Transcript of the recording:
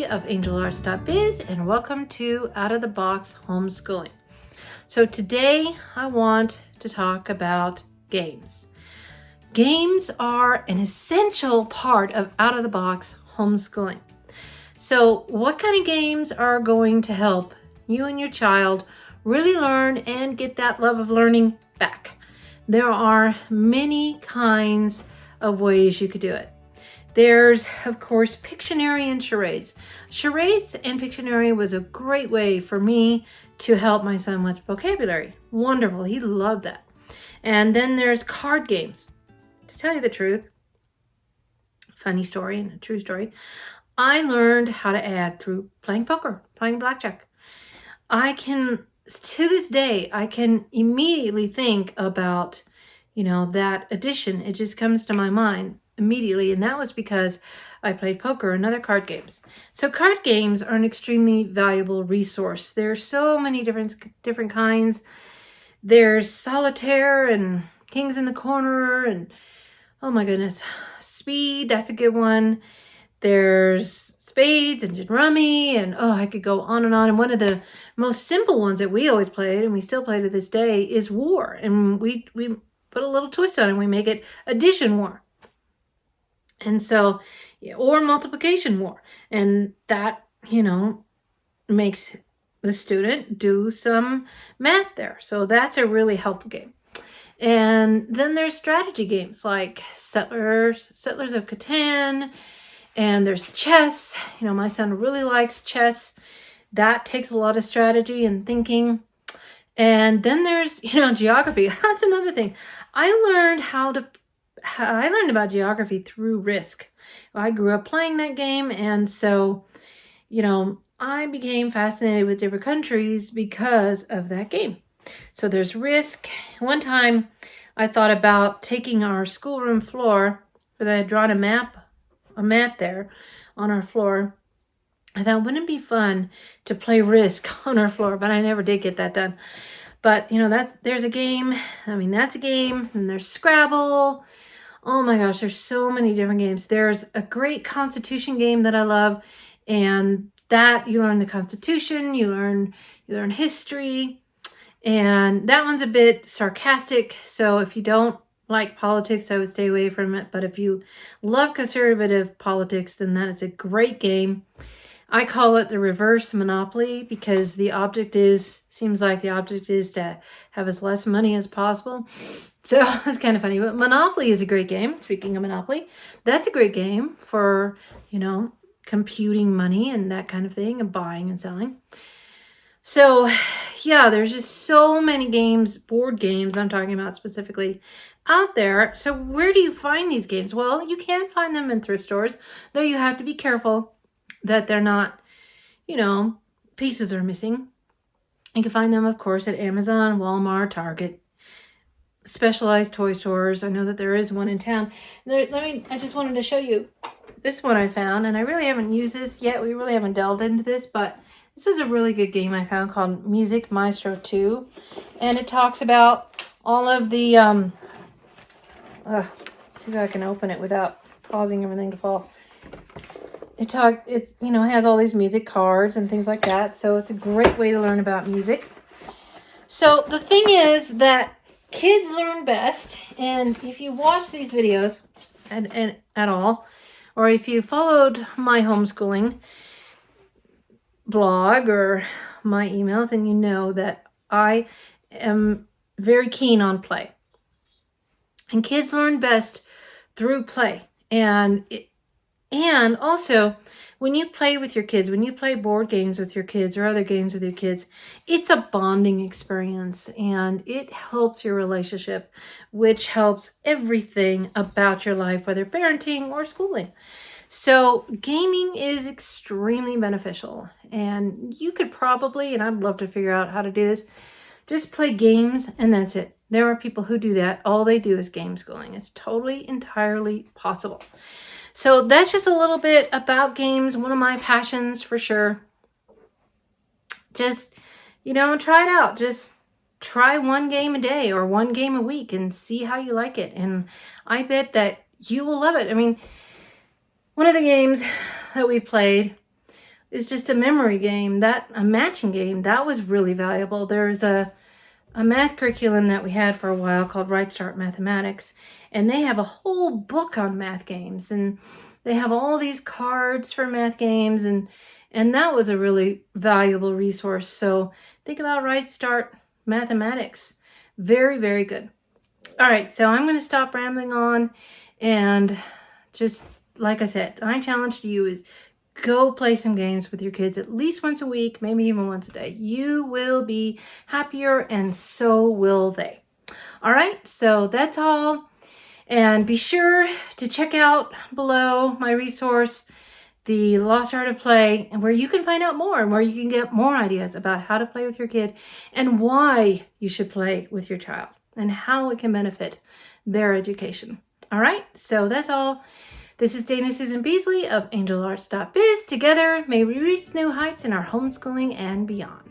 Julie of angelarts.biz, and welcome to Out of the Box Homeschooling. So today I want to talk about games. Games are an essential part of out of the box homeschooling. So what kind of games are going to help you and your child really learn and get that love of learning back? There are many kinds of ways you could do it. There's, of course, Pictionary and charades. Charades and Pictionary was a great way for me to help my son with vocabulary. Wonderful. He loved that. And then there's card games. To tell you the truth, funny story and a true story, I learned how to add through playing poker, playing blackjack. To this day, I can immediately think about, that addition. It just comes to my mind immediately, and that was because I played poker and other card games. So card games are an extremely valuable resource. There's so many different kinds. There's solitaire and kings in the corner and, oh my goodness, speed, that's a good one. There's spades and rummy, and I could go on. And one of the most simple ones that we always played, and we still play to this day, is war. And we put a little twist on it, and we make it addition war. And so, or multiplication war. And that, makes the student do some math there. So that's a really helpful game. And then there's strategy games like Settlers of Catan, and there's chess. My son really likes chess. That takes a lot of strategy and thinking. And then there's, geography. That's another thing. I learned about geography through Risk. I grew up playing that game, and so, I became fascinated with different countries because of that game. So there's Risk. One time, I thought about taking our schoolroom floor, because I had drawn a map there on our floor. I thought, wouldn't it be fun to play Risk on our floor? But I never did get that done. But, there's a game. That's a game. And there's Scrabble. Oh my gosh, there's so many different games. There's a great Constitution game that I love. And that you learn the Constitution, you learn history. And that one's a bit sarcastic. So if you don't like politics, I would stay away from it. But if you love conservative politics, then that is a great game. I call it the reverse Monopoly because seems like the object is to have as less money as possible. So it's kind of funny, but Monopoly is a great game. Speaking of Monopoly, that's a great game for, computing money and that kind of thing, and buying and selling. So yeah, there's just so many games, board games I'm talking about specifically, out there. So where do you find these games? Well, you can find them in thrift stores, though you have to be careful that they're not, pieces are missing. You can find them, of course, at Amazon, Walmart, Target, specialized toy stores. I know that there is one in town. I just wanted to show you this one I found, and I really haven't used this yet. We really haven't delved into this, but this is a really good game I found called Music Maestro 2, and it talks about all of the, see if I can open it without causing everything to fall. It has all these music cards and things like that, so it's a great way to learn about music. So the thing is that kids learn best, and if you watch these videos and at all, or if you followed my homeschooling blog or my emails, and you know that I am very keen on play. And kids learn best through play. And also, when you play with your kids, when you play board games with your kids or other games with your kids, it's a bonding experience, and it helps your relationship, which helps everything about your life, whether parenting or schooling. So gaming is extremely beneficial, and you could probably, and I'd love to figure out how to do this, just play games and that's it. There are people who do that. All they do is game schooling. It's totally, entirely possible. So that's just a little bit about games. One of my passions for sure. Just, try it out. Just try one game a day or one game a week and see how you like it. And I bet that you will love it. One of the games that we played is just a memory game, a matching game, that was really valuable. There's a math curriculum that we had for a while called Right Start Mathematics, and they have a whole book on math games, and they have all these cards for math games, and that was a really valuable resource. So think about Right Start Mathematics. Very, very good. All right, so I'm going to stop rambling on, and just like I said, my challenge to you is go play some games with your kids at least once a week, maybe even once a day. You will be happier, and so will they. All right, so that's all. And be sure to check out below my resource, The Lost Art of Play, and where you can find out more and where you can get more ideas about how to play with your kid and why you should play with your child and how it can benefit their education. All right, so that's all. This is Dana Susan Beasley of angelarts.biz. Together, may we reach new heights in our homeschooling and beyond.